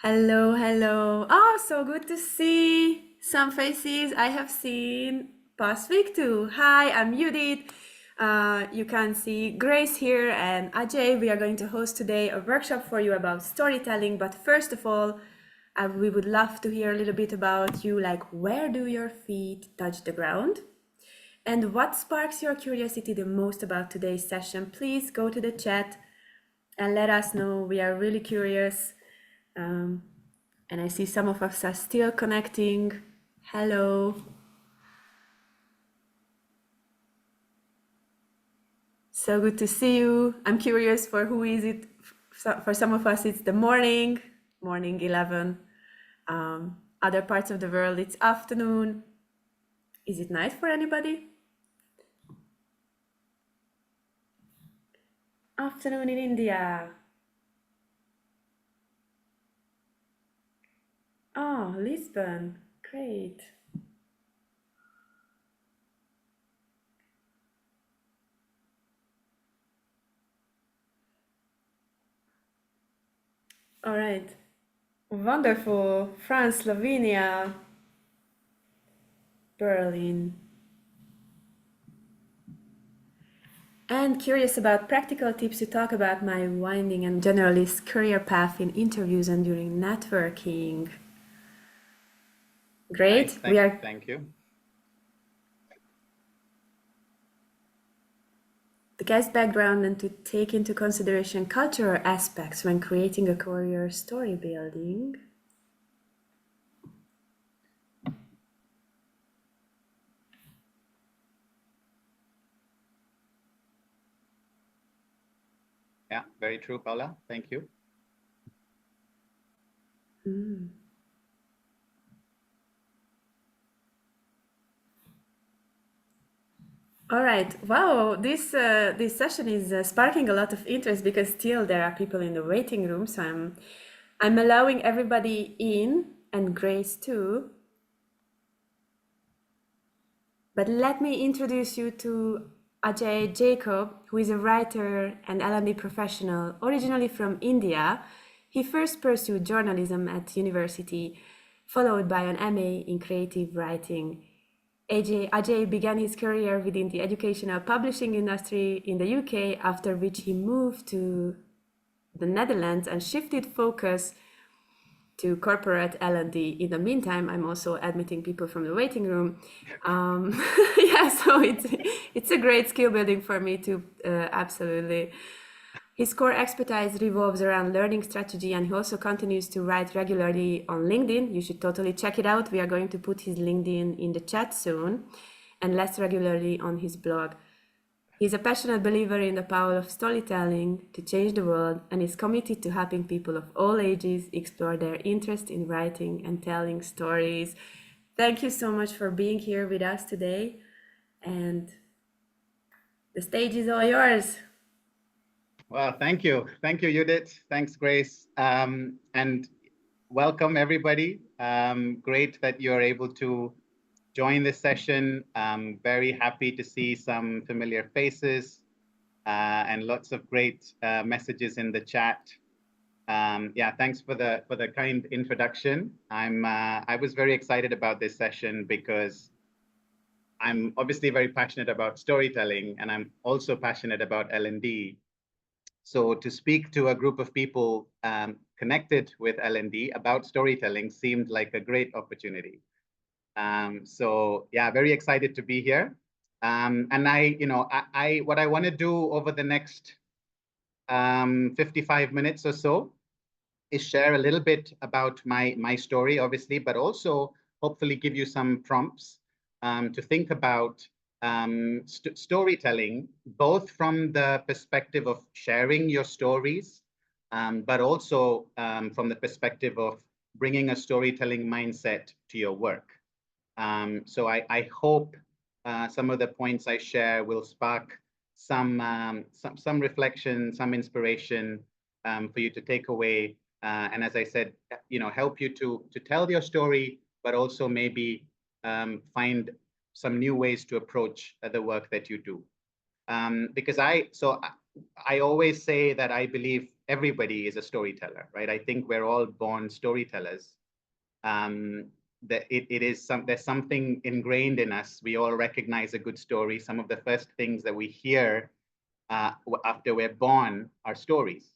Hello, hello. Oh, so good to see some faces I have seen past week too. Hi, I'm Judith. You can see Grace here and Ajay. We are going to host today a workshop for you about storytelling. But first of all, we would love to hear a little bit about you, like where do your feet touch the ground? And what sparks your curiosity the most about today's session? Please go to the chat and let us know. We are really curious. Um, and I see some of us are still connecting. Hello. So good to see you. I'm curious for who is it. For some of us, it's the morning 11. Other parts of the world, it's afternoon. Is it night for anybody? Afternoon in India. Oh, Lisbon. Great. All right. Wonderful. France, Slovenia, Berlin. And curious about practical tips to talk about my winding and generalist career path in interviews and during networking. Nice. Great. We are Thank you. the guest background and to take into consideration cultural aspects when creating a career story building. Yeah, very true, Paula. Thank you. All right. Wow, this session is sparking a lot of interest because still there are people in the waiting room. So I'm allowing everybody in and Grace too. But let me introduce you to Ajay Jacob, who is a writer and L&D professional, originally from India. He first pursued journalism at university, followed by an MA in creative writing. Ajay began his career within the educational publishing industry in the UK, after which he moved to the Netherlands and shifted focus to corporate L&D. In the meantime, I'm also admitting people from the waiting room. Yeah, so it's a great skill building for me too, absolutely. His core expertise revolves around learning strategy, and he also continues to write regularly on LinkedIn. You should totally check it out. We are going to put his LinkedIn in the chat soon, and less regularly on his blog. He's a passionate believer in the power of storytelling to change the world and is committed to helping people of all ages explore their interest in writing and telling stories. Thank you so much for being here with us today, and the stage is all yours. Well, thank you. Thank you, Judith. Thanks, Grace. And welcome, everybody. Great that you're able to join this session. Very happy to see some familiar faces and lots of great messages in the chat. Yeah, thanks for the kind introduction. I was very excited about this session because I'm obviously very passionate about storytelling, and I'm also passionate about L&D. So to speak to a group of people connected with L&D about storytelling seemed like a great opportunity. So yeah, very excited to be here. And what I want to do over the next 55 minutes or so is share a little bit about my story, obviously, but also hopefully give you some prompts to think about storytelling, both from the perspective of sharing your stories, but also from the perspective of bringing a storytelling mindset to your work. So I hope some of the points I share will spark some reflection, some inspiration for you to take away. And as I said, help you to tell your story, but also maybe find some new ways to approach the work that you do. Because I always say that I believe everybody is a storyteller, right? I think we're all born storytellers. Um, that it is there's something ingrained in us. We all recognize a good story. Some of the first things that we hear after we're born are stories.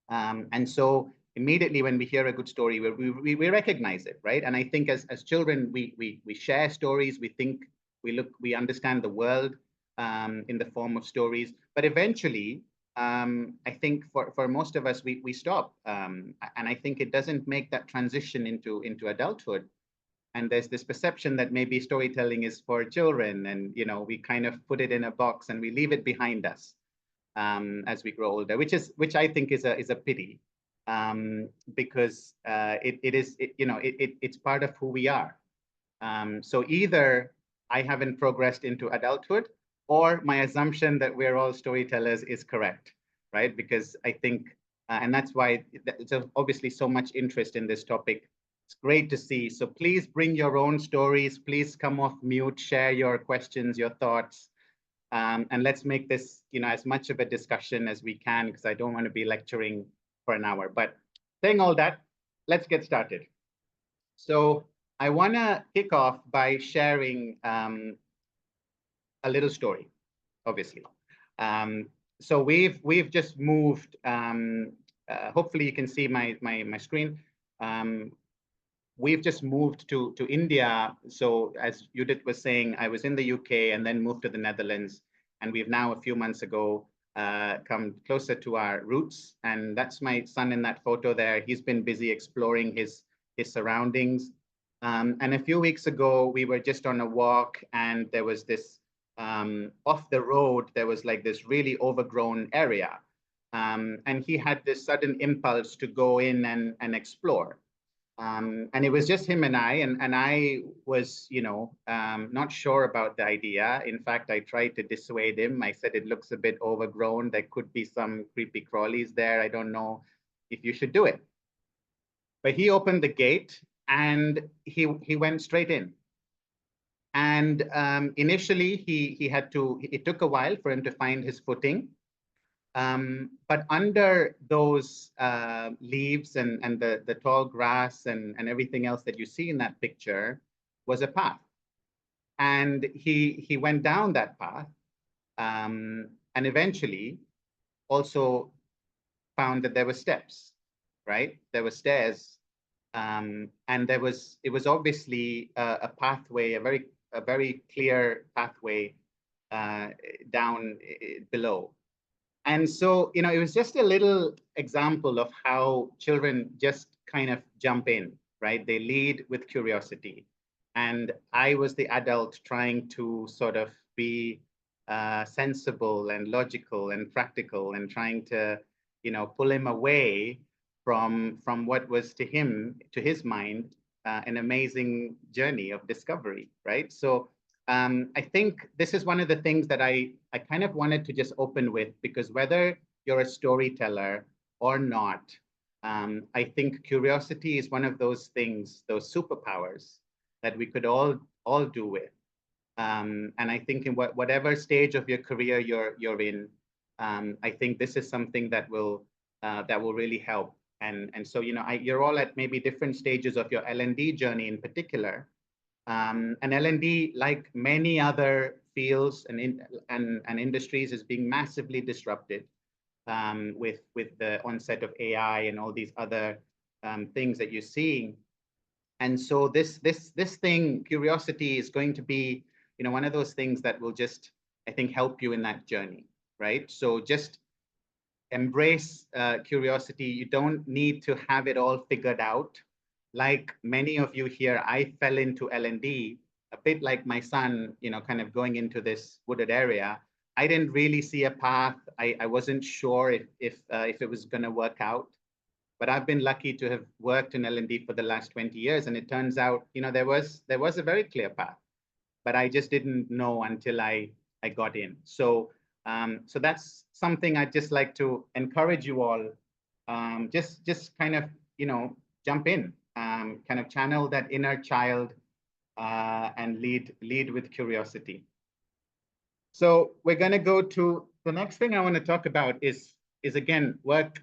And so immediately when we hear a good story, we recognize it, right? And I think as children, we share stories, we think, we understand the world in the form of stories. But eventually, I think for most of us, we stop. And I think it doesn't make that transition into adulthood. And there's this perception that maybe storytelling is for children, and we kind of put it in a box and we leave it behind us as we grow older, which I think is a pity, because it's part of who we are. So either I haven't progressed into adulthood, or my assumption that we're all storytellers is correct, right? Because I think, and that's why there's obviously so much interest in this topic. It's great to see. So please bring your own stories. Please come off mute, share your questions, your thoughts. And let's make this, as much of a discussion as we can, because I don't want to be lecturing for an hour. But saying all that, let's get started. So I want to kick off by sharing a little story, obviously. So we've just moved. Hopefully, you can see my screen. We've just moved to India. So as Judith was saying, I was in the UK and then moved to the Netherlands. And we've now, a few months ago, come closer to our roots. And that's my son in that photo there. He's been busy exploring his surroundings. And a few weeks ago, we were just on a walk, and there was this, off the road, there was like this really overgrown area. And he had this sudden impulse to go in and explore. And it was just him and I was, not sure about the idea. In fact, I tried to dissuade him. I said, it looks a bit overgrown. There could be some creepy crawlies there. I don't know if you should do it. But he opened the gate and he went straight in. And initially, it took a while for him to find his footing. But under those leaves and the tall grass and everything else that you see in that picture was a path. And he went down that path, and eventually also found that there were steps, right? There were stairs, and it was obviously a pathway, a very clear pathway down below. And so, it was just a little example of how children just kind of jump in, right? They lead with curiosity. And I was the adult trying to sort of be sensible and logical and practical, and trying to, pull him away from what was to his mind, an amazing journey of discovery, right? So I think this is one of the things that I kind of wanted to just open with, because whether you're a storyteller or not, I think curiosity is one of those things, those superpowers that we could all do with. And I think in whatever stage of your career you're in, I think this is something that will really help. And so, you're all at maybe different stages of your L&D journey in particular. And L&D, like many other fields and industries, is being massively disrupted with the onset of AI and all these other things that you're seeing. And so this thing, curiosity, is going to be, one of those things that will just, I think, help you in that journey, right? So just embrace curiosity. You don't need to have it all figured out. Like many of you here, I fell into L&D a bit like my son, kind of going into this wooded area. I didn't really see a path. I wasn't sure if it was going to work out. But I've been lucky to have worked in L&D for the last 20 years, and it turns out, there was a very clear path, but I just didn't know until I got in. So so that's something I'd just like to encourage you all. Just kind of, jump in, kind of channel that inner child, and lead with curiosity. So we're going to go to The next thing I want to talk about is again work,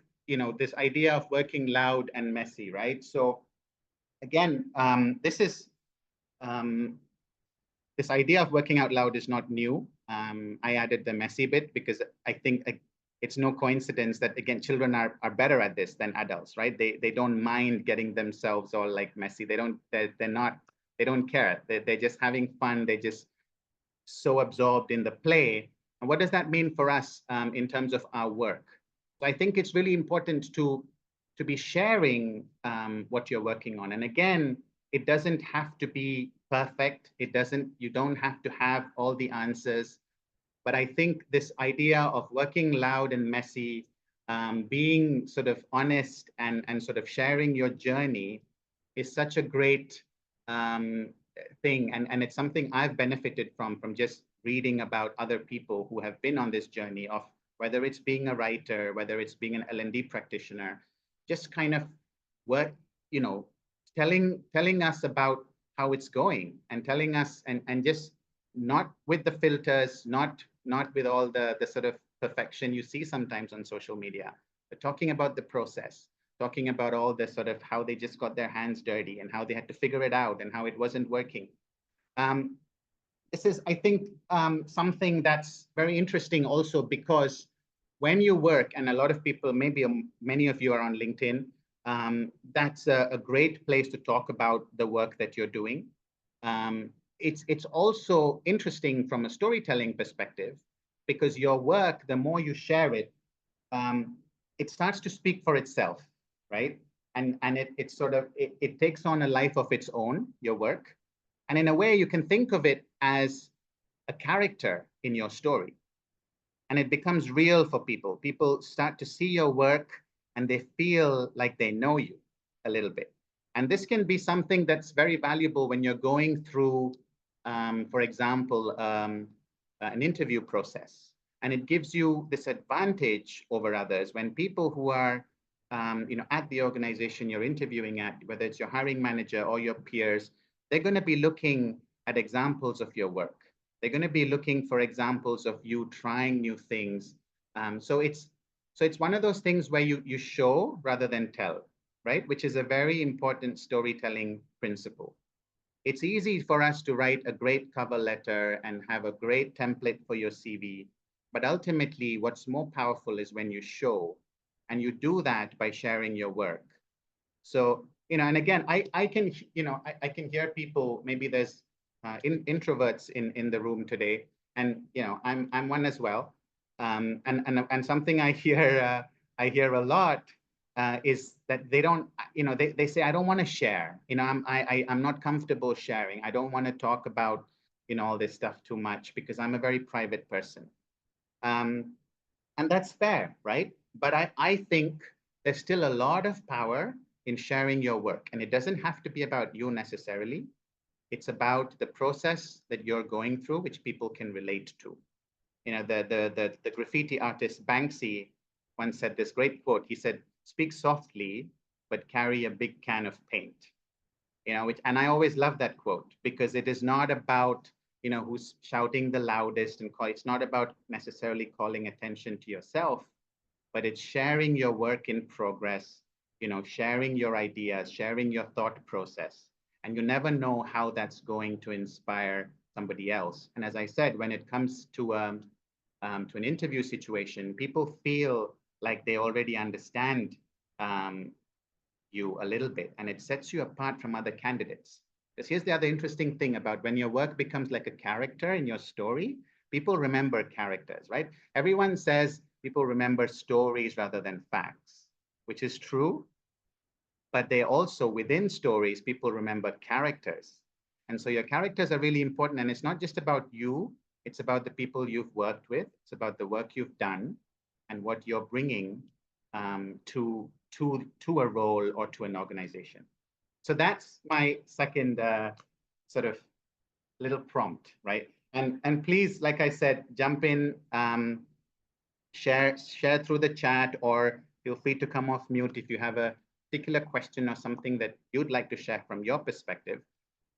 this idea of working loud and messy, right? So again, um, this idea of working out loud is not new. I added the messy bit because I think it's no coincidence that again children are better at this than adults, right? They don't mind getting themselves all like messy. They're not they don't care. They're just having fun. They just so absorbed in the play. And what does that mean for us in terms of our work? So I think it's really important to be sharing what you're working on. And again, it doesn't have to be perfect. You don't have to have all the answers. But I think this idea of working loud and messy, being sort of honest and sort of sharing your journey is such a great um, thing. And it's something I've benefited from just reading about other people who have been on this journey of whether it's being a writer, whether it's being an L&D practitioner, just kind of work, you know, telling us about how it's going and telling us and just not with the filters, not with all the sort of perfection you see sometimes on social media, but talking about the process, talking about all the sort of how they just got their hands dirty and how they had to figure it out and how it wasn't working. Um, this is, I think, something that's very interesting also because when you work, and a lot of people, maybe many of you are on LinkedIn, that's a great place to talk about the work that you're doing. Um, it's also interesting from a storytelling perspective because your work, the more you share it, um, it starts to speak for itself, right? And it takes on a life of its own, your work. And in a way, you can think of it as a character in your story. And it becomes real for people. People start to see your work and they feel like they know you a little bit. And this can be something that's very valuable when you're going through, for example, an interview process. And it gives you this advantage over others when people who are at the organization you're interviewing at, whether it's your hiring manager or your peers, they're going to be looking at examples of your work. They're going to be looking for examples of you trying new things. So it's one of those things where you show rather than tell, right? Which is a very important storytelling principle. It's easy for us to write a great cover letter and have a great template for your CV. But ultimately, what's more powerful is when you show, and you do that by sharing your work. So, and again, I can, I can hear people, maybe there's introverts in the room today, and, I'm one as well. And something I hear a lot is that they don't, they say, I don't want to share, I'm not comfortable sharing. I don't want to talk about, all this stuff too much because I'm a very private person. Um, and that's fair, right? But I think there's still a lot of power in sharing your work. And it doesn't have to be about you necessarily. It's about the process that you're going through, which people can relate to. The graffiti artist Banksy once said this great quote. He said, "Speak softly, but carry a big can of paint." And I always love that quote because it is not about, who's shouting the loudest it's not about necessarily calling attention to yourself, but it's sharing your work in progress, sharing your ideas, sharing your thought process. And you never know how that's going to inspire somebody else. And as I said, when it comes to an interview situation, people feel like they already understand you a little bit, and it sets you apart from other candidates. Because here's the other interesting thing about when your work becomes like a character in your story, people remember characters, right? Everyone says people remember stories rather than facts, which is true, but they also, within stories, people remember characters. And so your characters are really important, and it's not just about you, it's about the people you've worked with, it's about the work you've done, and what you're bringing to a role or to an organization. So that's my second sort of little prompt, right? And please, like I said, jump in, share through the chat, or feel free to come off mute if you have a particular question or something that you'd like to share from your perspective.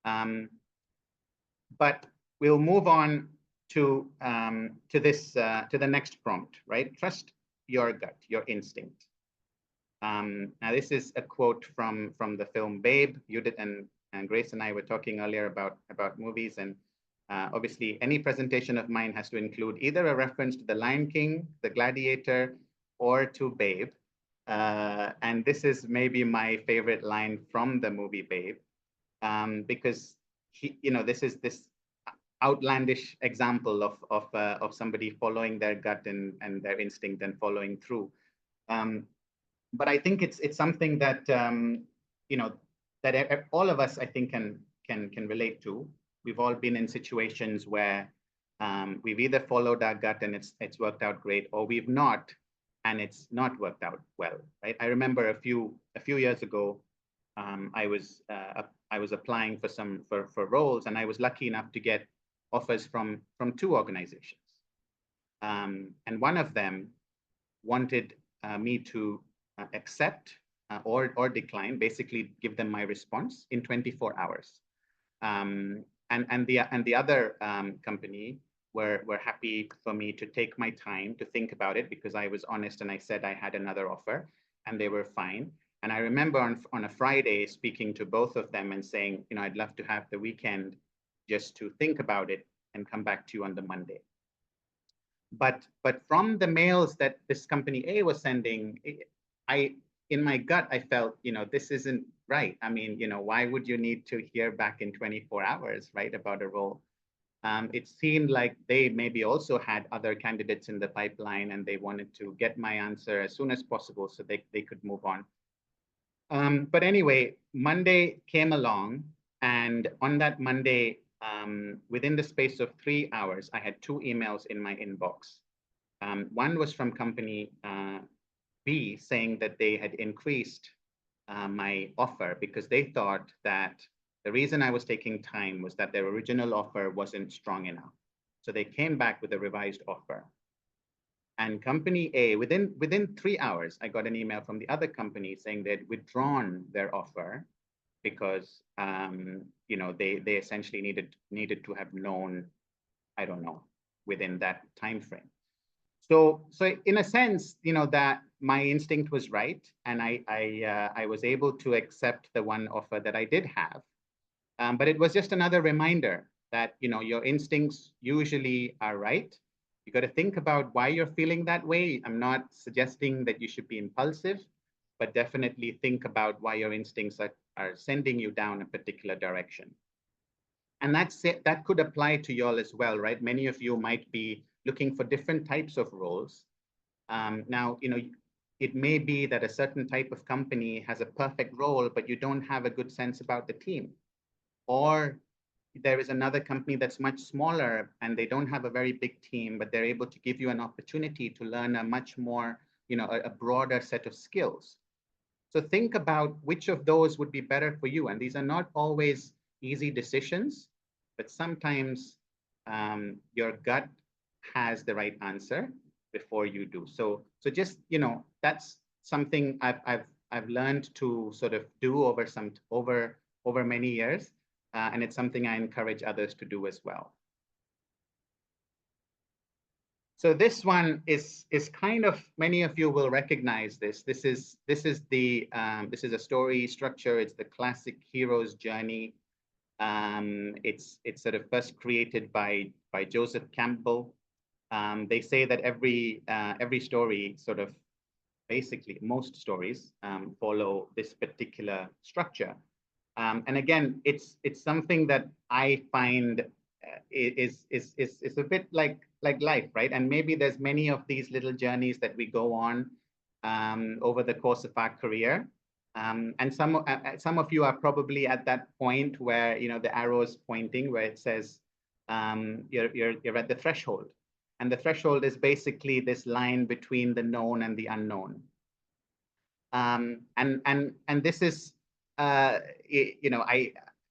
But we'll move on to the next prompt, right? Trust your gut, your instinct. Now, this is a quote from the film Babe. Judith and Grace and I were talking earlier about movies, and obviously, any presentation of mine has to include either a reference to The Lion King, The Gladiator, or to Babe. And this is maybe my favorite line from the movie Babe, because this is this outlandish example of somebody following their gut and their instinct and following through. But I think it's something that that all of us, I think, can relate to. We've all been in situations where we've either followed our gut and it's worked out great, or we've not, and it's not worked out well, right? I remember a few years ago, I was applying for roles, and I was lucky enough to get offers from two organizations, and one of them wanted me to accept or decline, basically give them my response in 24 hours. And the other company were happy for me to take my time to think about it, because I was honest and I said I had another offer, and they were fine. And I remember on a Friday speaking to both of them and saying, I'd love to have the weekend just to think about it and come back to you on the Monday. But from the mails that this company A was sending, in my gut, I felt, this isn't right. I mean, why would you need to hear back in 24 hours, right, about a role? It seemed like they maybe also had other candidates in the pipeline, and they wanted to get my answer as soon as possible so they could move on. But anyway, Monday came along, and on that Monday, within the space of 3 hours, I had 2 emails in my inbox. One was from company B, saying that they had increased my offer because they thought that the reason I was taking time was that their original offer wasn't strong enough. So they came back with a revised offer. And company A, within 3 hours, I got an email from the other company saying they'd withdrawn their offer because they essentially needed to have known, I don't know, within that time frame. So in a sense, that my instinct was right, and I was able to accept the one offer that I did have. But it was just another reminder that your instincts usually are right. You got to think about why you're feeling that way. I'm not suggesting that you should be impulsive, but definitely think about why your instincts are sending you down a particular direction. And that could apply to y'all as well, right? Many of you might be looking for different types of roles. Now, it may be that a certain type of company has a perfect role, but you don't have a good sense about the team. Or there is another company that's much smaller and they don't have a very big team, but they're able to give you an opportunity to learn a much more, a broader set of skills. So think about which of those would be better for you. And these are not always easy decisions, but sometimes your gut has the right answer before you do. So just, that's something I've learned to sort of do over many years. And it's something I encourage others to do as well. So this one is kind of, many of you will recognize this. This is a story structure. It's the classic hero's journey. It's sort of first created by Joseph Campbell. They say that every story sort of, basically most stories follow this particular structure. And again, it's something that I find is a bit like life, right? And maybe there's many of these little journeys that we go on over the course of our career. And some of you are probably at that point where the arrow is pointing, where it says you're at the threshold, and the threshold is basically this line between the known and the unknown. And this is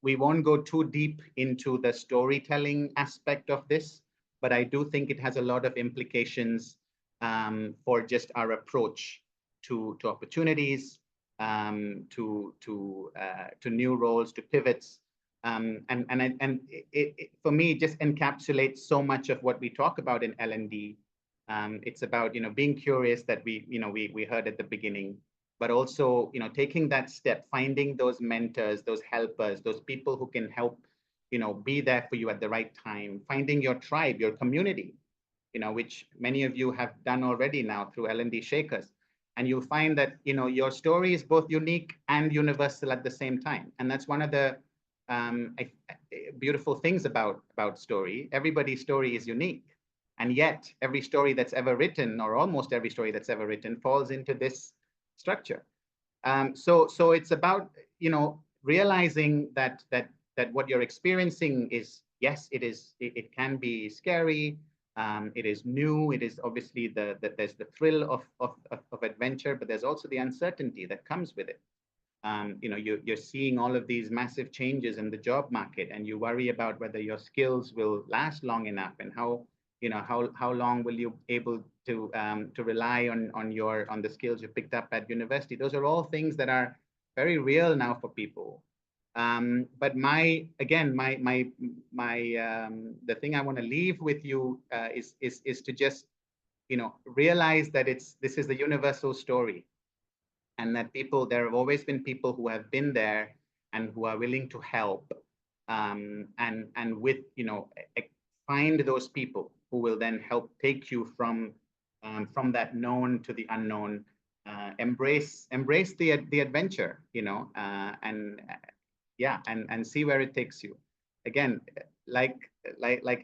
we won't go too deep into the storytelling aspect of this, but I do think it has a lot of implications for just our approach to opportunities, to new roles, to pivots. For me, it just encapsulates so much of what we talk about in L&D. It's about, being curious, that we heard at the beginning, but also, taking that step, finding those mentors, those helpers, those people who can help, be there for you at the right time, finding your tribe, your community, which many of you have done already now through L&D Shakers. And you'll find that, your story is both unique and universal at the same time. And that's one of the beautiful things about story. Everybody's story is unique. And yet every story that's ever written, or almost every story that's ever written, falls into this structure. So it's about, realizing that what you're experiencing is, yes, it can be scary. It is new. It is obviously there's the thrill of adventure, but there's also the uncertainty that comes with it. You're seeing all of these massive changes in the job market, and you worry about whether your skills will last long enough, and how long will you able to rely on the skills you picked up at university. Those are all things that are very real now for people. But the thing I want to leave with you is to just realize that this is the universal story, and that there have always been people who have been there and who are willing to help, and with find those people who will then help take you from that known to the unknown. Embrace the adventure, and see where it takes you. Again, like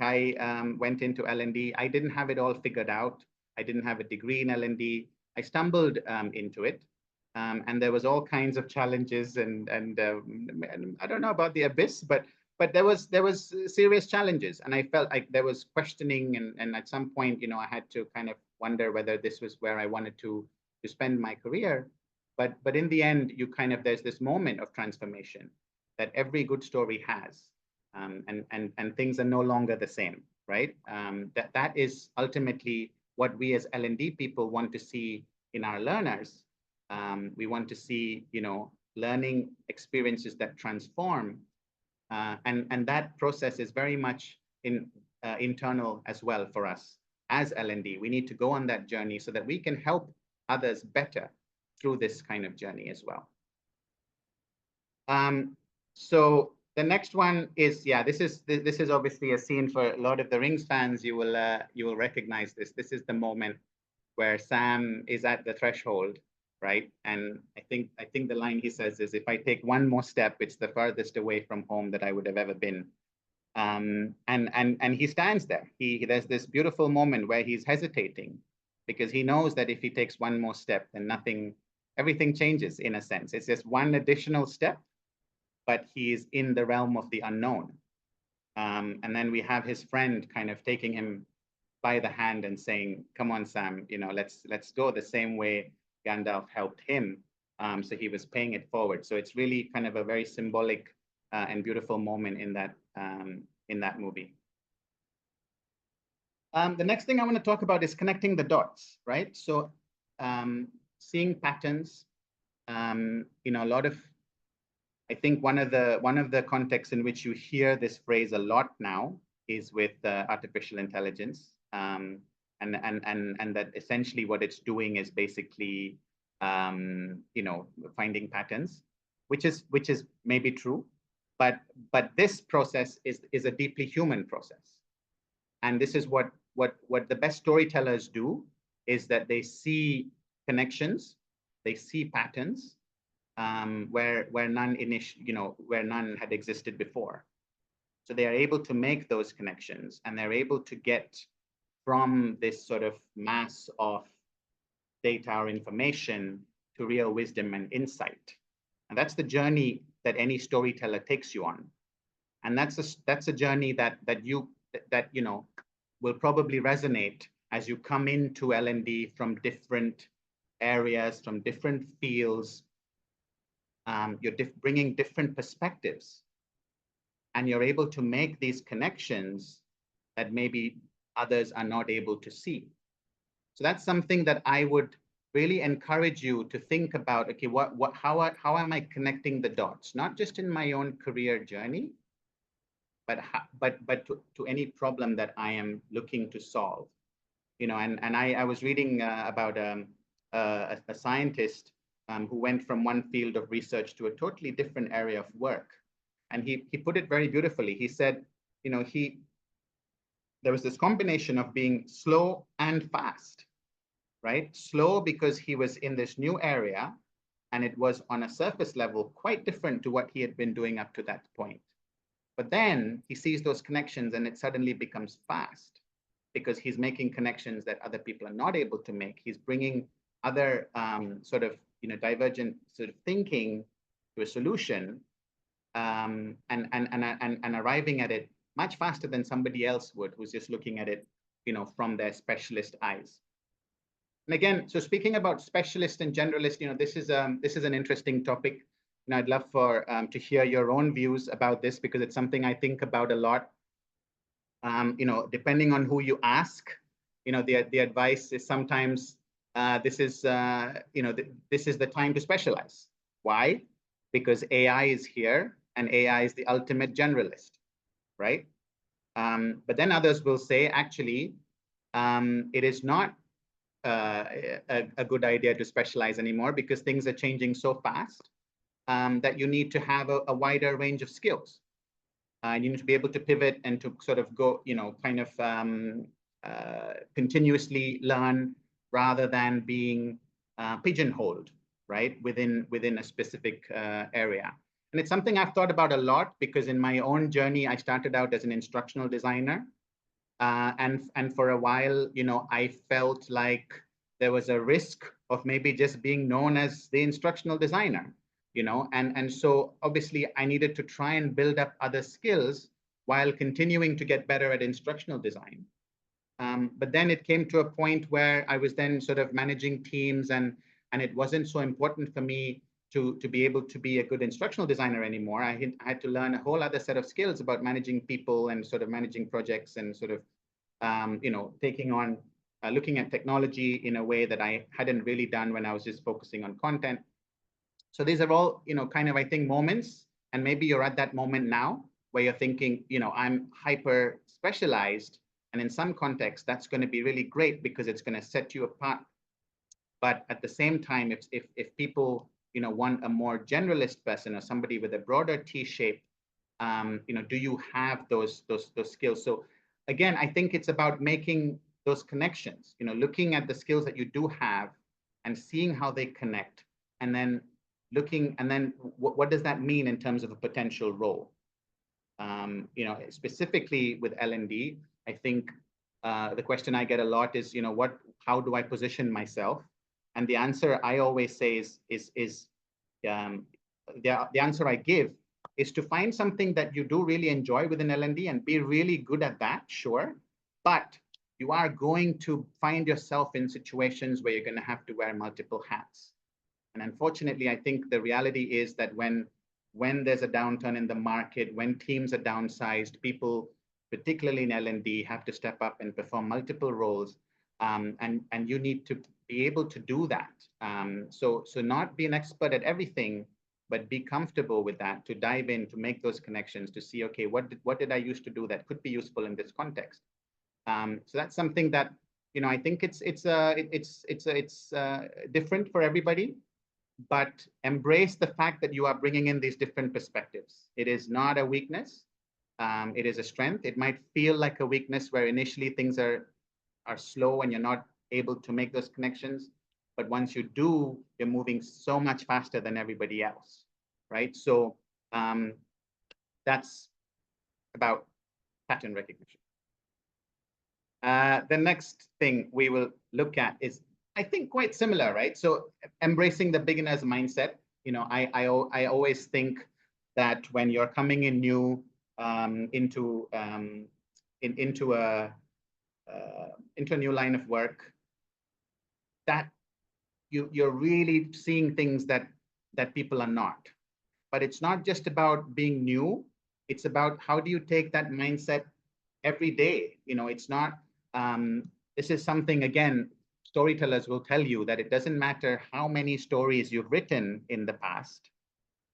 I went into L&D, I didn't have it all figured out. I didn't have a degree in L&D. I stumbled into it, and there was all kinds of challenges, and I don't know about the abyss, but there was serious challenges, and I felt like there was questioning, and at some point, I had to kind of wonder whether this was where I wanted to spend my career. But in the end, there's this moment of transformation that every good story has, and things are no longer the same, right? That is ultimately what we as L&D people want to see in our learners. We want to see, learning experiences that transform, and that process is very much internal as well for us as L&D. We need to go on that journey so that we can help others better through this kind of journey as well. So the next one is, this is obviously a scene for Lord of the Rings fans. You will recognize this. This is the moment where Sam is at the threshold, right? And I think the line he says is, "If I take one more step, it's the farthest away from home that I would have ever been." And he stands there. There's this beautiful moment where he's hesitating, because he knows that if he takes one more step, then everything changes in a sense. It's just one additional step, but he is in the realm of the unknown. And then we have his friend kind of taking him by the hand and saying, "Come on, Sam, let's go the same way Gandalf helped him." So he was paying it forward. So it's really kind of a very symbolic and beautiful moment in that movie. The next thing I want to talk about is connecting the dots, right? So seeing patterns, a lot of, I think one of the contexts in which you hear this phrase a lot now is with artificial intelligence, and that essentially what it's doing is basically finding patterns, which is maybe true, but this process is a deeply human process, and this is what the best storytellers do, is that they see connections, they see patterns, where none had existed before. So they are able to make those connections, and they're able to get from this sort of mass of data or information to real wisdom and insight. And that's the journey that any storyteller takes you on. And that's a journey that will probably resonate as you come into L&D from different areas, from different fields. You're bringing different perspectives, and you're able to make these connections that maybe others are not able to see. So that's something that I would really encourage you to think about. Okay, how am I connecting the dots? Not just in my own career journey, but to any problem that I am looking to solve. And I was reading about a scientist who went from one field of research to a totally different area of work. And he put it very beautifully. He said, there was this combination of being slow and fast, right? Slow because he was in this new area and it was on a surface level quite different to what he had been doing up to that point. But then he sees those connections and it suddenly becomes fast because he's making connections that other people are not able to make. He's bringing other sort of divergent sort of thinking to a solution, and arriving at it much faster than somebody else would, who's just looking at it from their specialist eyes. And again, so speaking about specialist and generalist, this is an interesting topic. I'd love for to hear your own views about this, because it's something I think about a lot. Depending on who you ask, the advice is sometimes this is the time to specialize. Why? Because AI is here and AI is the ultimate generalist, right? But then others will say, actually, it is not a good idea to specialize anymore because things are changing so fast that you need to have a wider range of skills. You need to be able to pivot and to sort of go, kind of continuously learn rather than being pigeonholed, right, within a specific area. And it's something I've thought about a lot, because in my own journey, I started out as an instructional designer. And for a while, I felt like there was a risk of maybe just being known as the instructional designer, and so obviously I needed to try and build up other skills while continuing to get better at instructional design. But then it came to a point where I was then sort of managing teams, and it wasn't so important for me to be able to be a good instructional designer anymore. I had to learn a whole other set of skills about managing people and sort of managing projects and sort of, taking on, looking at technology in a way that I hadn't really done when I was just focusing on content. So these are all, kind of, I think, moments, and maybe you're at that moment now where you're thinking, I'm hyper specialized. And in some contexts, that's going to be really great because it's going to set you apart. But at the same time, if people, want a more generalist person or somebody with a broader T-shape, do you have those skills? So again, I think it's about making those connections, looking at the skills that you do have and seeing how they connect, and then looking, and then what does that mean in terms of a potential role? Specifically with L&D, I think the question I get a lot is, how do I position myself? And the answer I always say is the answer I give is to find something that you do really enjoy within L&D and be really good at that, sure. But you are going to find yourself in situations where you're going to have to wear multiple hats. And unfortunately, I think the reality is that when there's a downturn in the market, when teams are downsized, people, particularly in L&D, have to step up and perform multiple roles. And you need to be able to do that. So not be an expert at everything, but be comfortable with that, to dive in, to make those connections, to see, okay, what did I used to do that could be useful in this context? So that's something that, I think it's different for everybody, but embrace the fact that you are bringing in these different perspectives. It is not a weakness. It is a strength. It might feel like a weakness where initially things are slow and you're not able to make those connections. But once you do, you're moving so much faster than everybody else, right? So that's about pattern recognition. The next thing we will look at is, I think, quite similar, right? So embracing the beginner's mindset. I always think that when you're coming in new into a new line of work, that you're really seeing things that people are not. But it's not just about being new. It's about how do you take that mindset every day. It's not, this is something, again, storytellers will tell you that it doesn't matter how many stories you've written in the past.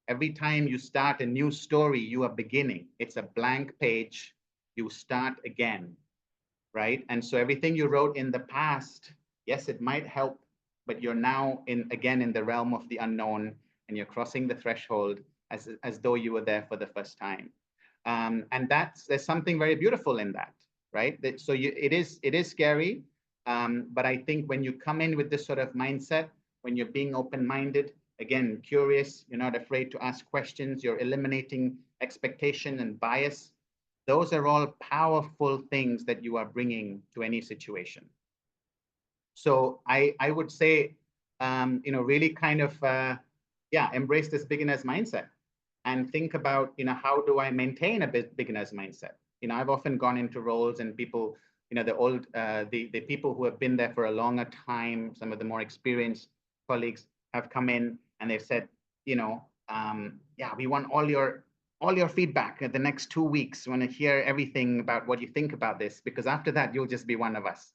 Every time you start a new story, you are beginning. It's a blank page. You start again, right? And so everything you wrote in the past, yes, it might help, but you're now again in the realm of the unknown, and you're crossing the threshold as though you were there for the first time. And there's something very beautiful in that, right? So it is scary, but I think when you come in with this sort of mindset, when you're being open-minded, again, curious, you're not afraid to ask questions, you're eliminating expectation and bias. Those are all powerful things that you are bringing to any situation. So I would say, really kind of, embrace this beginner's mindset and think about, how do I maintain a beginner's mindset? I've often gone into roles and people, the people who have been there for a longer time, some of the more experienced colleagues have come in and they've said, we want all your feedback in the next 2 weeks. We want to hear everything about what you think about this, because after that, you'll just be one of us.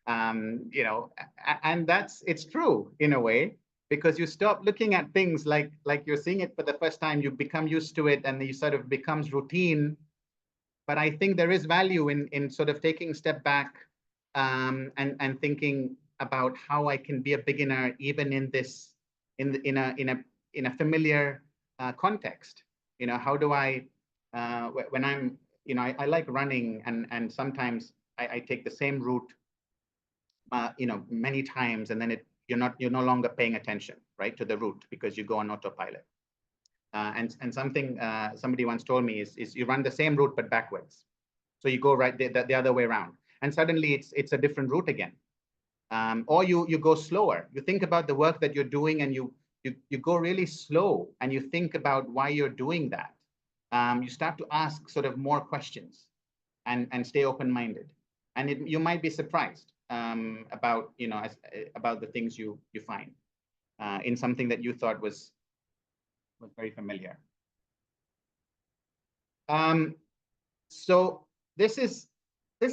And it's true in a way, because you stop looking at things like you're seeing it for the first time, you become used to it and you sort of becomes routine. But I think there is value in sort of taking a step back, and thinking about how I can be a beginner even in this in a familiar context. How do I when I'm I like running, and sometimes I take the same route many times, and then you're no longer paying attention, right, to the route, because you go on autopilot. And something somebody once told me is you run the same route but backwards. So you go right the other way around, and suddenly it's a different route again. Or you go slower. You think about the work that you're doing, and you go really slow, and you think about why you're doing that. You start to ask sort of more questions, and stay open-minded, and you might be surprised about about the things you find in something that you thought was very familiar. So this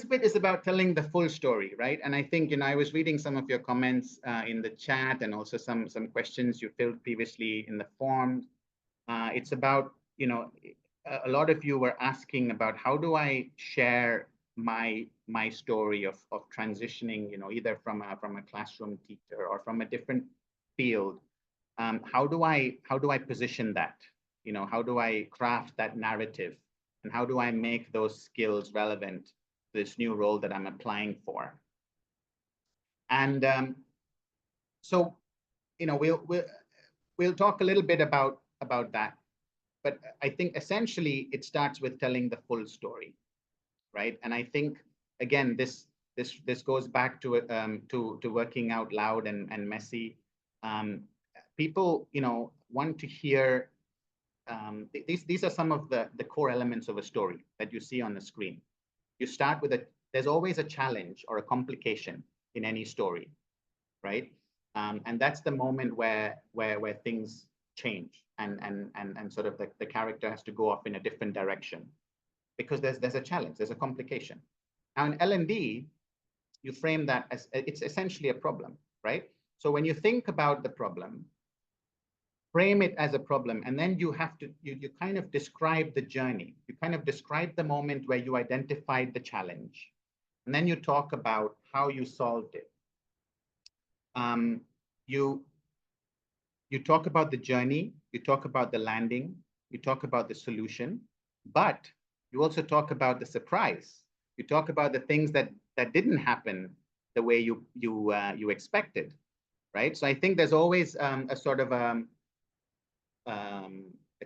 bit is about telling the full story, right? And I think I was reading some of your comments in the chat, and also some questions you filled previously in the form. It's about a lot of you were asking about how do I share my story of transitioning, either from a classroom teacher or from a different field. How do I position that? How do I craft that narrative, and how do I make those skills relevant to this new role that I'm applying for? And so we'll talk a little bit about that. But I think essentially it starts with telling the full story, right? And I think again this goes back to working out loud and messy. People want to hear. These are some of the core elements of a story that you see on the screen. You start with there's always a challenge or a complication in any story, right? And that's the moment where things change, and sort of the character has to go off in a different direction, because there's a challenge, there's a complication. Now in L&D, you frame that as it's essentially a problem, right? So when you think about the problem, frame it as a problem, and then you have to you kind of describe the journey. You kind of describe the moment where you identified the challenge, and then you talk about how you solved it. You talk about the journey, you talk about the landing, you talk about the solution, but you also talk about the surprise. You talk about the things that didn't happen the way you expected, right? So I think there's always a sort of a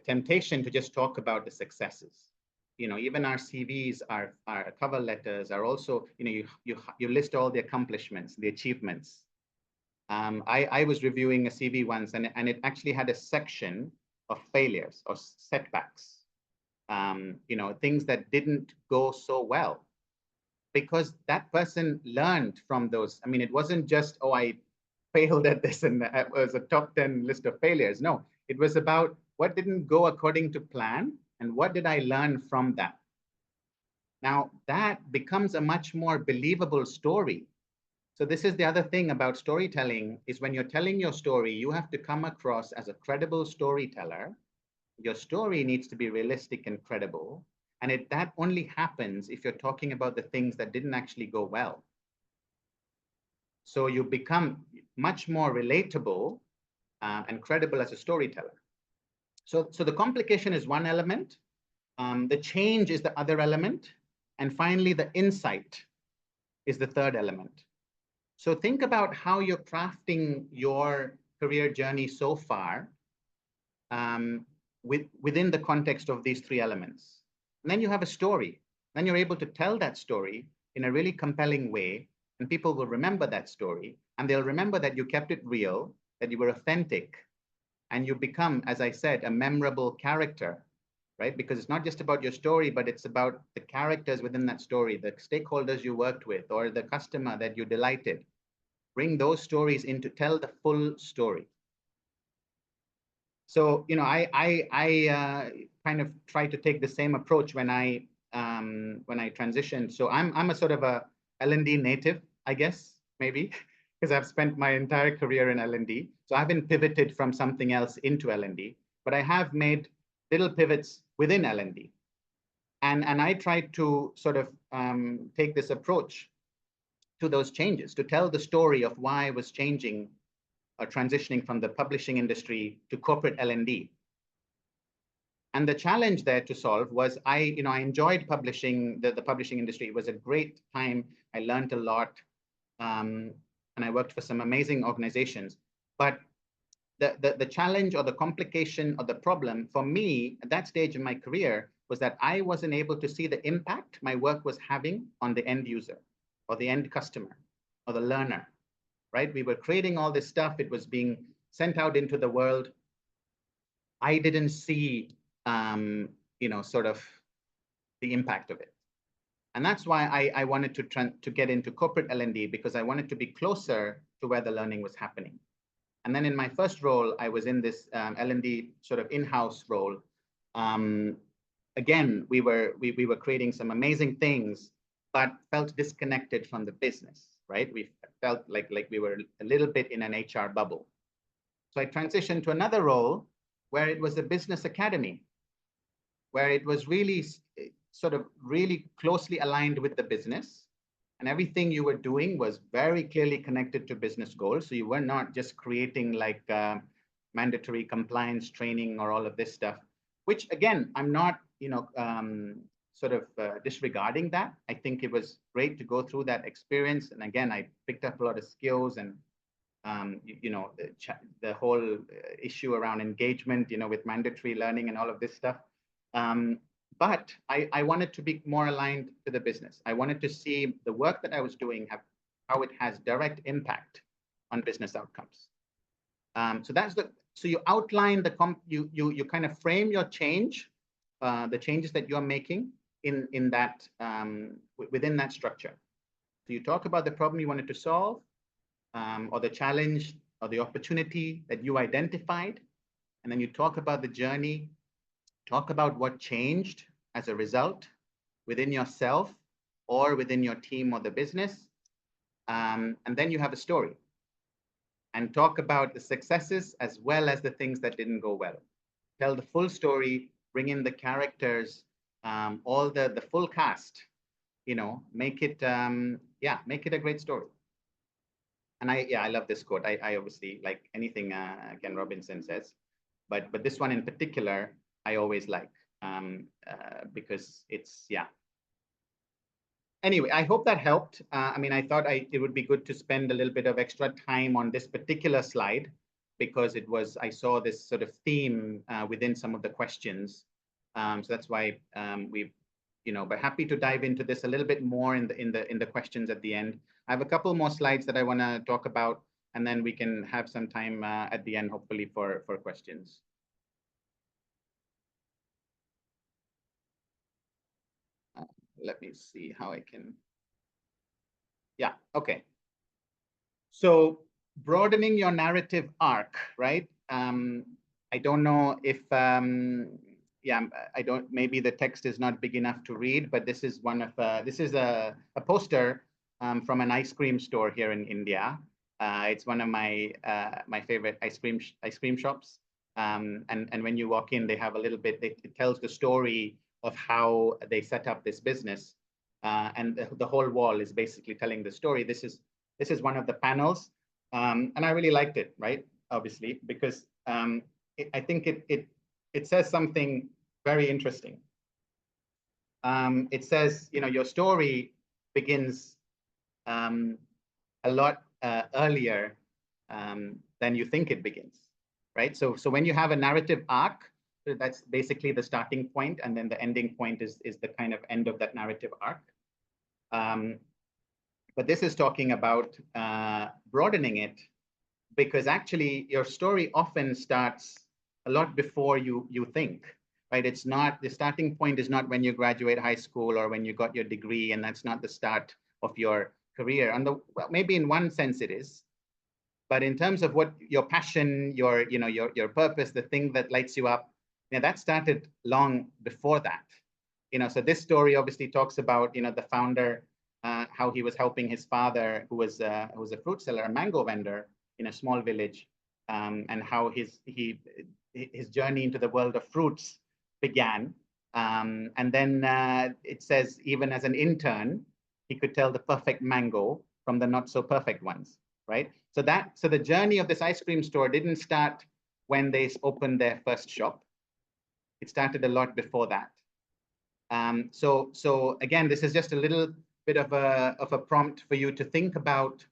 temptation to just talk about the successes. Even our CVs, our cover letters are also, you list all the accomplishments, the achievements. I was reviewing a CV once, and it actually had a section of failures or setbacks, things that didn't go so well, because that person learned from those. I mean, it wasn't just, oh, I failed at this and it was a top 10 list of failures. No, it was about what didn't go according to plan and what did I learn from that. Now that becomes a much more believable story. So this is the other thing about storytelling, is when you're telling your story, you have to come across as a credible storyteller, your story needs to be realistic and credible. And that only happens if you're talking about the things that didn't actually go well. So you become much more relatable and credible as a storyteller. So the complication is one element. The change is the other element. And finally, the insight is the third element. So think about how you're crafting your career journey so far within the context of these three elements. And then you have a story. Then you're able to tell that story in a really compelling way, and people will remember that story, and they'll remember that you kept it real, that you were authentic, and you become, as I said, a memorable character, right? Because it's not just about your story, but it's about the characters within that story, the stakeholders you worked with, or the customer that you delighted. Bring those stories in to tell the full story. So, you know, I kind of try to take the same approach when I transitioned. So I'm a sort of a L&D native, I guess, maybe, because I've spent my entire career in L&D. So I haven't pivoted from something else into L&D, but I have made little pivots within L&D. And I tried to sort of take this approach to those changes, to tell the story of why I was changing or transitioning from the publishing industry to corporate L&D. And the challenge there to solve was I enjoyed publishing, the publishing industry. It was a great time. I learned a lot. And I worked for some amazing organizations. But the challenge or the complication or the problem for me at that stage in my career was that I wasn't able to see the impact my work was having on the end user or the end customer or the learner, right? We were creating all this stuff. It was being sent out into the world. I didn't see, sort of the impact of it. And that's why I wanted to get into corporate L&D, because I wanted to be closer to where the learning was happening. And then in my first role, I was in this L&D sort of in-house role. Again, we were creating some amazing things, but felt disconnected from the business, right? We felt like we were a little bit in an HR bubble. So I transitioned to another role where it was a business academy, where it was really sort of really closely aligned with the business. And everything you were doing was very clearly connected to business goals. So you were not just creating like mandatory compliance training or all of this stuff, which again, I'm not, disregarding that. I think it was great to go through that experience. And again, I picked up a lot of skills and the whole issue around engagement, with mandatory learning and all of this stuff. But I wanted to be more aligned to the business. I wanted to see the work that I was doing, how it has direct impact on business outcomes. So you outline you kind of frame your change, the changes that you're making in that within that structure. So you talk about the problem you wanted to solve, or the challenge or the opportunity that you identified. And then you talk about the journey, talk about what changed as a result within yourself or within your team or the business. And then you have a story and talk about the successes as well as the things that didn't go well. Tell the full story, bring in the characters, all the full cast, make it, make it a great story. And I love this quote. I obviously like anything Ken Robinson says, but this one in particular, I always like because it's, Anyway, I hope that helped. I thought it would be good to spend a little bit of extra time on this particular slide because I saw this sort of theme within some of the questions. So that's why but happy to dive into this a little bit more in the questions at the end. I have a couple more slides that I want to talk about, and then we can have some time at the end, hopefully, for questions. Let me see how I can. Yeah, okay. So broadening your narrative arc, right? I don't know if, maybe the text is not big enough to read, but this is this is a poster from an ice cream store here in India. It's one of my my favorite ice cream shops. And when you walk in, they have a little bit, it tells the story of how they set up this business. And the whole wall is basically telling the story. This is one of the panels. And I really liked it, right? Obviously, because I think it says something very interesting. It says, you know, your story begins a lot earlier than you think it begins, right? So when you have a narrative arc, that's basically the starting point, and then the ending point is the kind of end of that narrative arc. But this is talking about broadening it, because actually your story often starts a lot before you think, right? It's not, the starting point is not when you graduate high school or when you got your degree, and that's not the start of your career. And well, maybe in one sense it is, but in terms of what your passion, your, you know, your purpose, the thing that lights you up, you know, that started long before that. You know, so this story obviously talks about, you know, the founder, how he was helping his father, who was a fruit seller, a mango vendor in a small village, and how his journey into the world of fruits began. And then it says, even as an intern, he could tell the perfect mango from the not so perfect ones, right? So the journey of this ice cream store didn't start when they opened their first shop. It started a lot before that. So again, this is just a little bit of a prompt for you to think about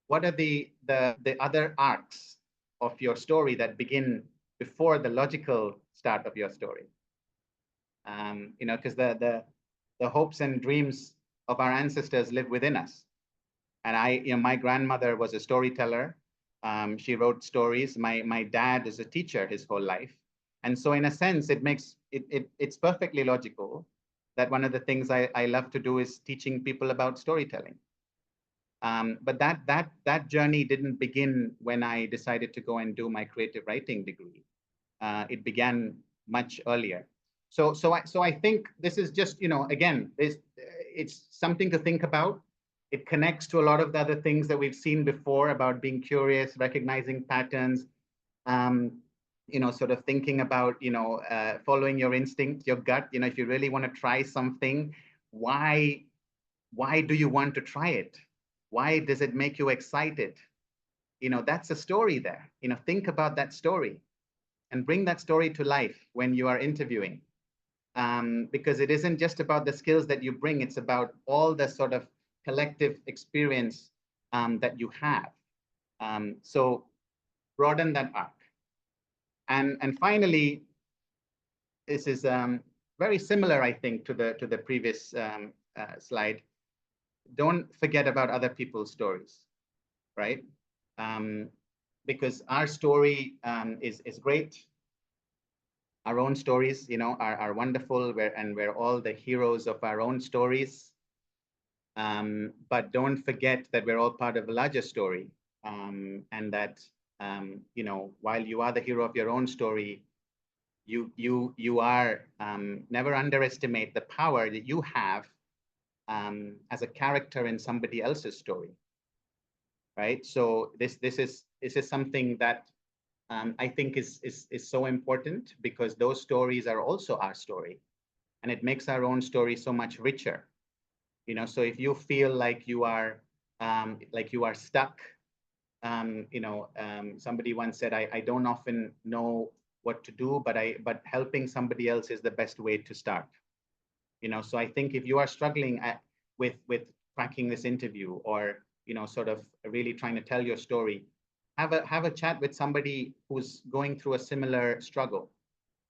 what are the other arcs of your story that begin before the logical start of your story. You know, because the hopes and dreams of our ancestors live within us. And you know, my grandmother was a storyteller. She wrote stories. My dad is a teacher his whole life. And so in a sense, it's perfectly logical that one of the things I love to do is teaching people about storytelling. But that journey didn't begin when I decided to go and do my creative writing degree. It began much earlier. So I think this is just, you know, again, it's something to think about. It connects to a lot of the other things that we've seen before about being curious, recognizing patterns, you know, sort of thinking about, you know, following your instinct, your gut. You know, if you really want to try something, why do you want to try it? Why does it make you excited? You know, that's a story there. You know, think about that story and bring that story to life when you are interviewing. Because it isn't just about the skills that you bring, it's about all the sort of collective experience that you have. So broaden that arc. And finally, this is very similar, I think, to the previous slide. Don't forget about other people's stories, right? Because our story is great. Our own stories, you know, are wonderful. We're all the heroes of our own stories. But don't forget that we're all part of a larger story, and that you know, while you are the hero of your own story, you are never underestimate the power that you have as a character in somebody else's story, right? So this is something that I think is so important, because those stories are also our story, and it makes our own story so much richer. You know, so if you feel like you are stuck, you know, somebody once said, I don't often know what to do, but helping somebody else is the best way to start. You know, so I think if you are struggling with cracking this interview, or, you know, sort of really trying to tell your story, have a chat with somebody who's going through a similar struggle,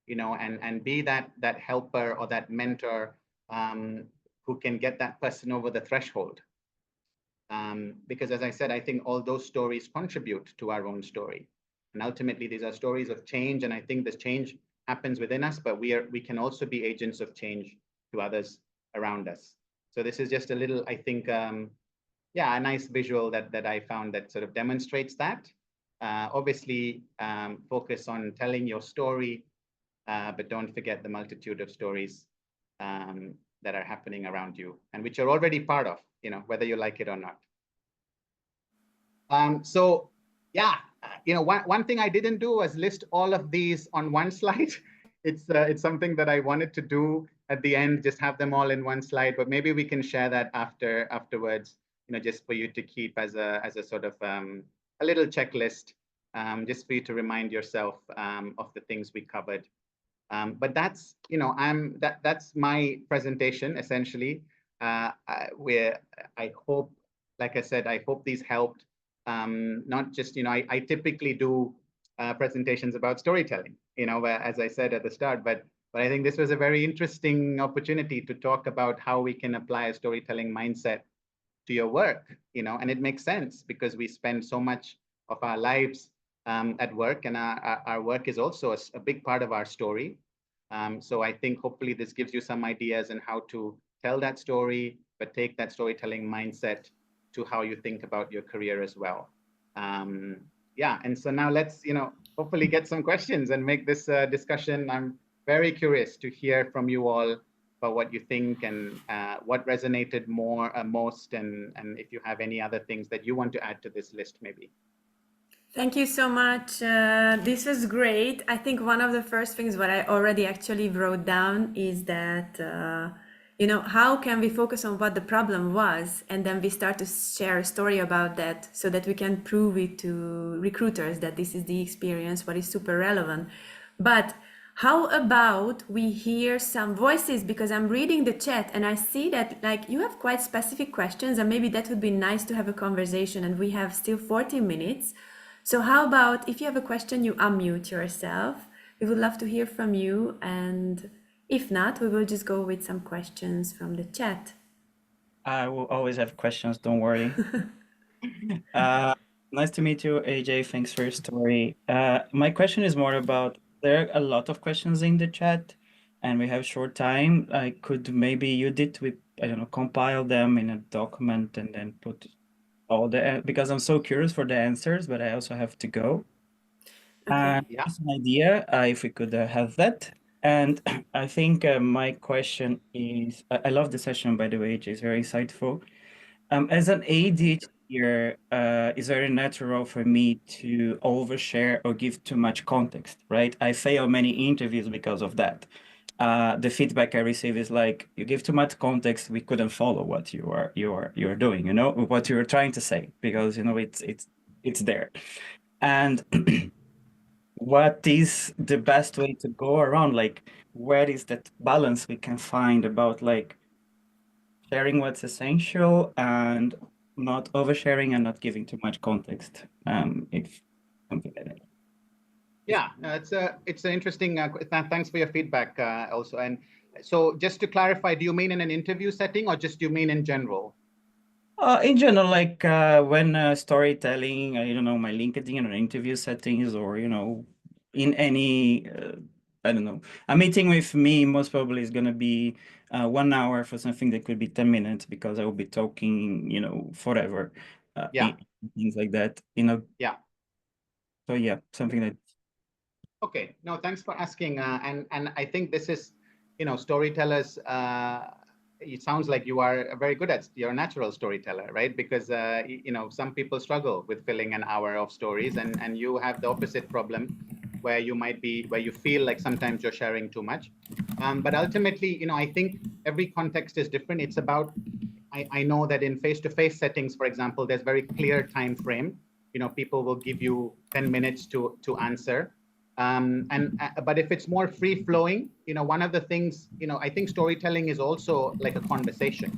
you know, and be that helper or that mentor, who can get that person over the threshold. Because as I said, I think all those stories contribute to our own story. And ultimately, these are stories of change. And I think this change happens within us, but we can also be agents of change to others around us. So this is just a little, I think, yeah, a nice visual that I found that sort of demonstrates that. Obviously, focus on telling your story, but don't forget the multitude of stories that are happening around you, and which you're already part of, you know, whether you like it or not. So yeah, one thing I didn't do was list all of these on one slide. It's something that I wanted to do at the end, just have them all in one slide. But maybe we can share that afterwards. Just for you to keep as a sort of a little checklist, just for you to remind yourself of the things we covered. But that's my presentation essentially. Where I hope, like I said, I hope these helped. Not just, I typically do presentations about storytelling, as I said at the start, but I think this was a very interesting opportunity to talk about how we can apply a storytelling mindset to your work, and it makes sense because we spend so much of our lives at work, and our work is also a big part of our story. So I think hopefully this gives you some ideas on how to tell that story, but take that storytelling mindset to how you think about your career as well. Yeah, and so now let's, hopefully get some questions and make this discussion. I'm very curious to hear from you all about what you think and what resonated most, and if you have any other things that you want to add to this list, maybe. Thank you so much. This was great. I think one of the first things what I already actually wrote down is that, how can we focus on what the problem was, and then we start to share a story about that so that we can prove it to recruiters that this is the experience, what is super relevant. But how about we hear some voices, because I'm reading the chat and I see that like you have quite specific questions, and maybe that would be nice to have a conversation, and we have still 40 minutes. So how about if you have a question, you unmute yourself. We would love to hear from you. And if not, we will just go with some questions from the chat. I will always have questions, don't worry. Nice to meet you, AJ. Thanks for your story. My question is more about, there are a lot of questions in the chat and we have short time. I could maybe you did with, I don't know, compile them in a document and then put all the, because I'm so curious for the answers, but I also have to go. Okay. Yeah. Just an idea, if we could have that. And I think my question is, I love the session, by the way, AJ, it's very insightful. As an ADHD, it's very natural for me to overshare or give too much context, right? I fail many interviews because of that. The feedback I receive is like, you give too much context, we couldn't follow what you're doing, what you're trying to say, because it's there. And what is the best way to go around? Like, where is that balance we can find about like sharing what's essential and not oversharing and not giving too much context, if something like that. Yeah, no, it's an interesting. Thanks for your feedback also. And so, just to clarify, do you mean in an interview setting, or just do you mean in general? In general, like when storytelling, I don't know, my LinkedIn or interview settings, or in any, I don't know, a meeting with me most probably is gonna be 1 hour for something that could be 10 minutes because I will be talking, forever, Yeah. things like that, Yeah. So yeah, something that. Okay. No, thanks for asking. And I think this is, storytellers. It sounds like you are very good at. You're a natural storyteller, right? Because some people struggle with filling an hour of stories, and you have the opposite problem, where you feel like sometimes you're sharing too much. But ultimately, I think every context is different. It's about. I know that in face-to-face settings, for example, there's very clear time frame. People will give you 10 minutes to answer. But if it's more free flowing, one of the things, I think storytelling is also like a conversation.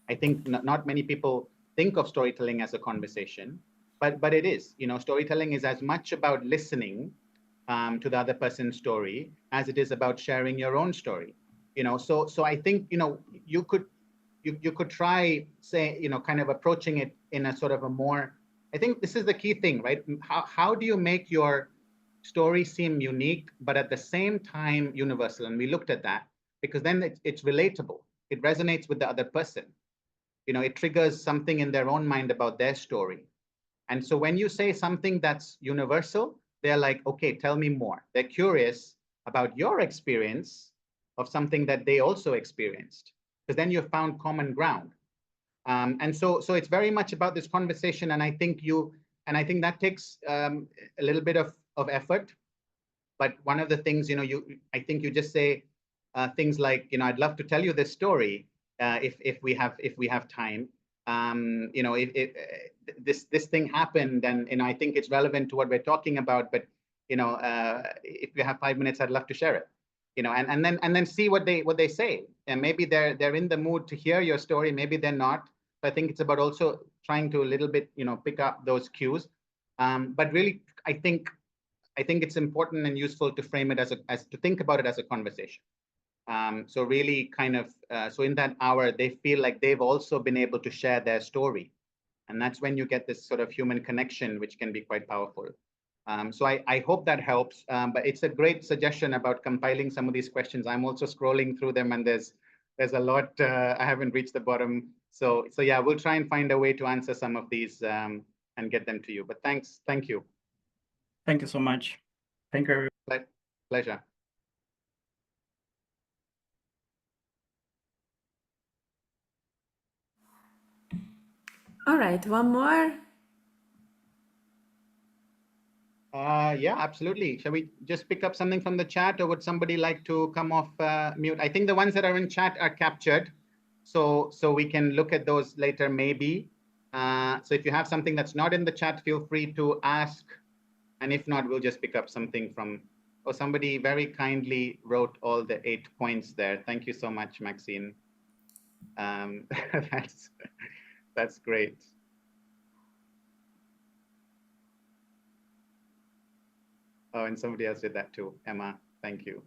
I think not many people think of storytelling as a conversation, but it is. Storytelling is as much about listening to the other person's story as it is about sharing your own story. So I think you could try, say, kind of approaching it in a sort of a more. I think this is the key thing, right? How do you make your story seem unique, but at the same time universal? And we looked at that because then it's relatable. It resonates with the other person. It triggers something in their own mind about their story. And so when you say something that's universal, they're like, okay, tell me more. They're curious about your experience of something that they also experienced, because then you've found common ground. And so it's very much about this conversation. And I think I think that takes a little bit of effort. But one of the things, I think you just say things like, I'd love to tell you this story if we have time. If this thing happened, and I think it's relevant to what we're talking about. But if you have 5 minutes, I'd love to share it. And then see what they say. And maybe they're in the mood to hear your story. Maybe they're not. So I think it's about also trying to a little bit, pick up those cues. But really, I think it's important and useful to frame it as to think about it as a conversation. So really kind of, so in that hour, they feel like they've also been able to share their story. And that's when you get this sort of human connection, which can be quite powerful. So I hope that helps. But it's a great suggestion about compiling some of these questions. I'm also scrolling through them, and there's a lot. I haven't reached the bottom. So yeah, we'll try and find a way to answer some of these and get them to you. But thank you. Thank you so much. Thank you, everyone. Pleasure. All right, one more. Yeah, absolutely. Shall we just pick up something from the chat, or would somebody like to come off mute? I think the ones that are in chat are captured, so we can look at those later, maybe. So if you have something that's not in the chat, feel free to ask. And if not, we'll just pick up something from, oh, somebody very kindly wrote all the 8 points there. Thank you so much, Maxine. That's great. Oh, and somebody else did that too, Emma. Thank you.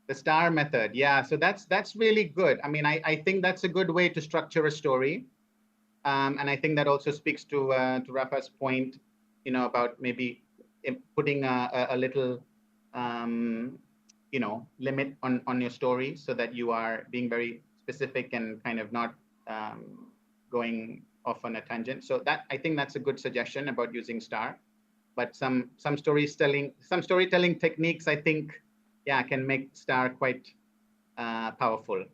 The STAR method, yeah. So that's really good. I mean, I think that's a good way to structure a story, and I think that also speaks to Rafa's point, about maybe putting a little, limit on your story, so that you are being very specific and kind of not going off on a tangent. So that, I think that's a good suggestion about using STAR. But some storytelling techniques, I think, yeah, can make STAR quite powerful.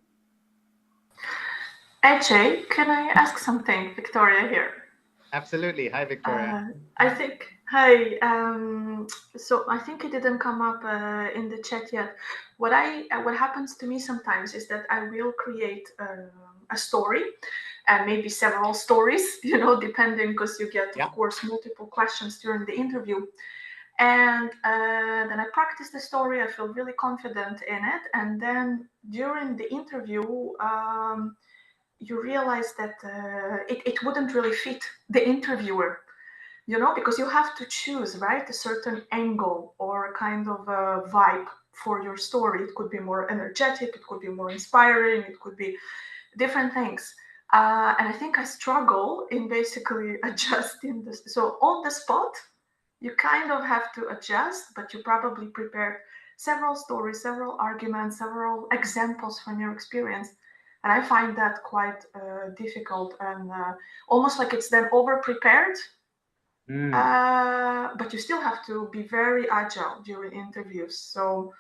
Ajay, can I ask something? Victoria here. Absolutely. Hi, Victoria. Hi. So I think it didn't come up in the chat yet. What happens to me sometimes is that I will create a story, and maybe several stories, depending, because you get, of course, multiple questions during the interview. And then I practice the story. I feel really confident in it. And then during the interview, you realize that it wouldn't really fit the interviewer, because you have to choose, right, a certain angle or a kind of a vibe for your story. It could be more energetic, it could be more inspiring, it could be different things. And I think I struggle in basically adjusting this. So on the spot, you kind of have to adjust, but you probably prepared several stories, several arguments, several examples from your experience. And I find that quite difficult, and almost like it's then over-prepared. But you still have to be very agile during interviews. So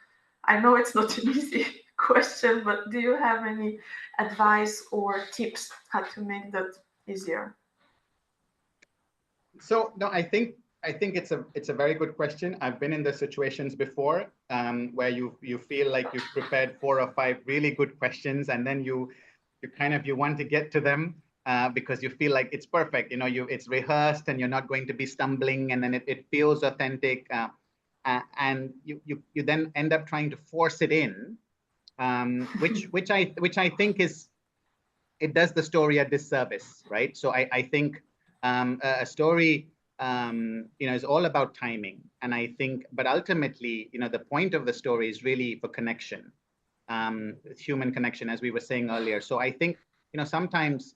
I know it's not an easy question, but do you have any advice or tips how to make that easier? So no, I think it's a very good question. I've been in the situations before where you feel like you've prepared 4 or 5 really good questions, and then you want to get to them because you feel like it's perfect. It's rehearsed, and you're not going to be stumbling, and then it feels authentic, and you then end up trying to force it in, which I think it does the story a disservice, right? So I think a story, is all about timing. And I think, but ultimately, the point of the story is really for connection, human connection, as we were saying earlier. So I think, sometimes,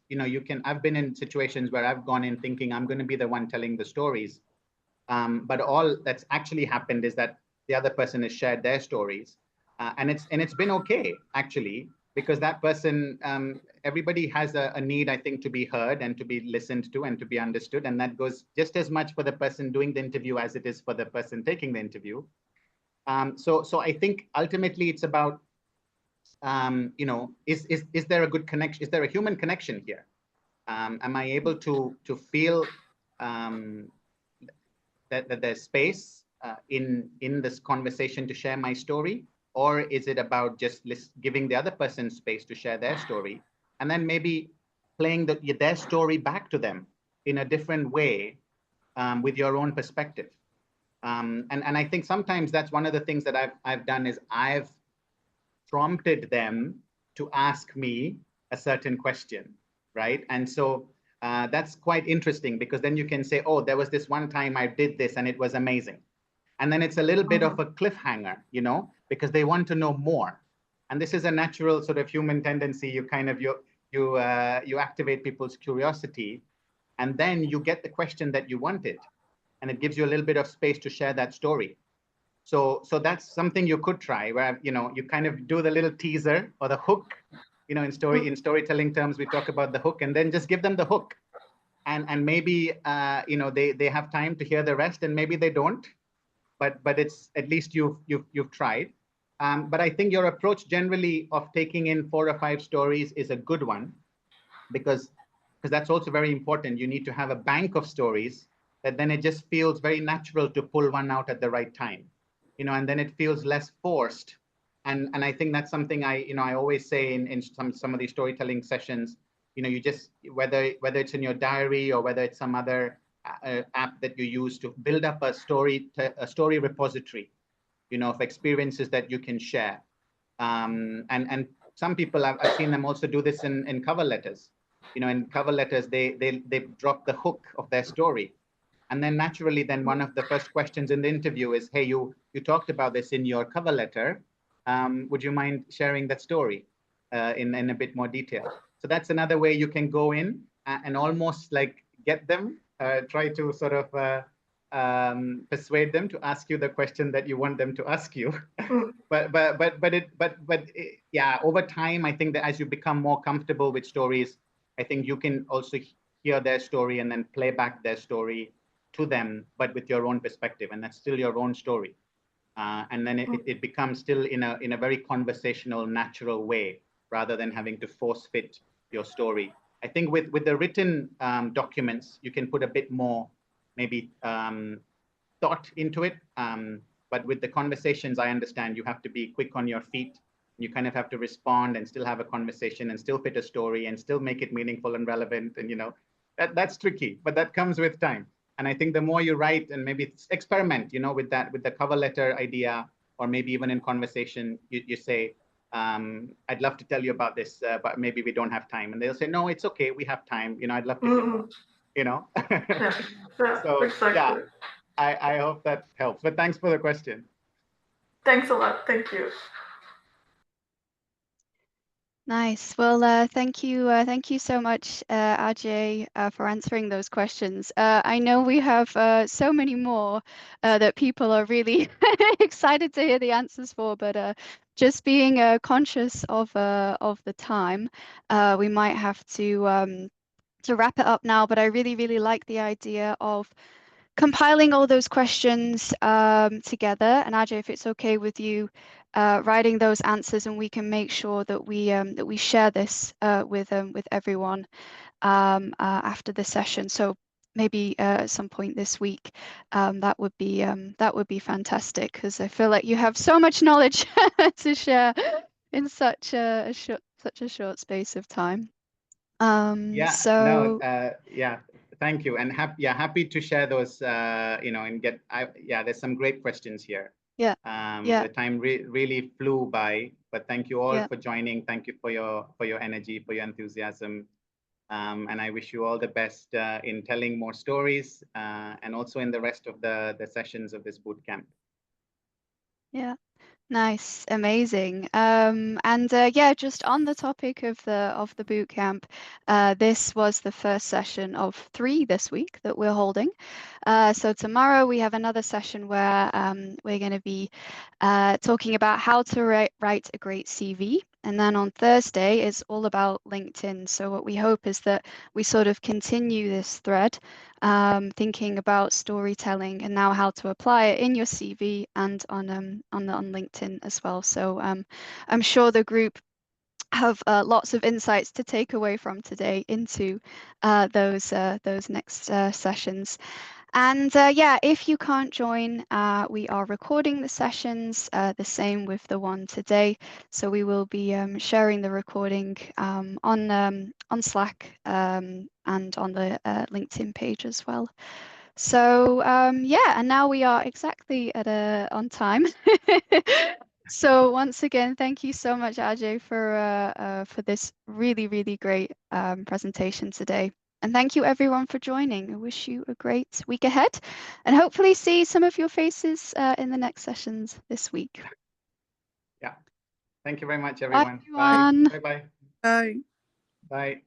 I've been in situations where I've gone in thinking I'm going to be the one telling the stories. But all that's actually happened is that the other person has shared their stories. And it's been okay, actually, because that person, everybody has a need, I think, to be heard and to be listened to and to be understood. And that goes just as much for the person doing the interview as it is for the person taking the interview. So I think ultimately it's about, is there a good connection? Is there a human connection here? Am I able to feel that there's space in this conversation to share my story, or is it about just giving the other person space to share their story, and then maybe playing their story back to them in a different way, with your own perspective. And I think sometimes that's one of the things that I've done is I've prompted them to ask me a certain question, right? And so that's quite interesting, because then you can say, oh, there was this one time I did this and it was amazing. And then it's a little bit of a cliffhanger, because they want to know more. And this is a natural sort of human tendency. You activate people's curiosity, and then you get the question that you wanted, and it gives you a little bit of space to share that story. So that's something you could try, where you kind of do the little teaser or the hook. In storytelling terms, we talk about the hook, and then just give them the hook, and maybe they have time to hear the rest, and maybe they don't, but it's at least you've tried. But I think your approach generally of taking in 4 or 5 stories is a good one, because that's also very important. You need to have a bank of stories that then it just feels very natural to pull one out at the right time, and then it feels less forced. And I think that's something I always say in some of these storytelling sessions. You just, whether it's in your diary or whether it's some other app that you use to build up a story repository, of experiences that you can share. And some people, I've seen them also do this in cover letters. In cover letters, they drop the hook of their story. And then naturally, then one of the first questions in the interview is, hey, you talked about this in your cover letter. Would you mind sharing that story in a bit more detail? So that's another way you can go in and almost like get them, try to sort of persuade them to ask you the question that you want them to ask you. but yeah, over time, I think that as you become more comfortable with stories, I think you can also hear their story and then play back their story to them, but with your own perspective, and that's still your own story. And then it becomes still in a very conversational, natural way, rather than having to force fit your story. I think with the written documents, you can put a bit more, maybe thought into it. But with the conversations, I understand you have to be quick on your feet. You kind of have to respond and still have a conversation and still fit a story and still make it meaningful and relevant. And that's tricky, but that comes with time. And I think the more you write and maybe experiment, with the cover letter idea, or maybe even in conversation, you say, I'd love to tell you about this, but maybe we don't have time. And they'll say, no, it's okay, we have time. I'd love to hear more, Yeah, So exactly. yeah, I hope that helps. But thanks for the question. Thanks a lot. Thank you. Nice. Well, thank you so much, Ajay, for answering those questions. I know we have so many more that people are really excited to hear the answers for, but just being conscious of the time, we might have to wrap it up now. But I really, really like the idea of compiling all those questions together, and Ajay, if it's okay with you, writing those answers, and we can make sure that we share this with everyone after the session. So maybe at some point this week, that would be fantastic, because I feel like you have so much knowledge to share in such a short space of time. Yeah, no, yeah, thank you, and happy to share those, and there's some great questions here. Yeah. The time really flew by, but thank you all for joining. Thank you for your energy, for your enthusiasm, and I wish you all the best in telling more stories, and also in the rest of the sessions of this boot camp. Yeah. Nice, amazing. And just on the topic of the boot camp, this was the first session of 3 this week that we're holding. So tomorrow we have another session where we're going to be talking about how to write a great CV. And then on Thursday, it's all about LinkedIn. So what we hope is that we sort of continue this thread, thinking about storytelling and now how to apply it in your CV and on LinkedIn as well. So I'm sure the group have lots of insights to take away from today into those next sessions. And yeah, if you can't join, we are recording the sessions, the same with the one today. So we will be sharing the recording on Slack and on the LinkedIn page as well. So yeah, and now we are exactly at on time. So once again, thank you so much, Ajay, for this really, really great presentation today. And thank you everyone for joining. I wish you a great week ahead and hopefully see some of your faces in the next sessions this week. Yeah. Thank you very much, everyone. Bye, everyone. Bye. Bye. Bye. Bye.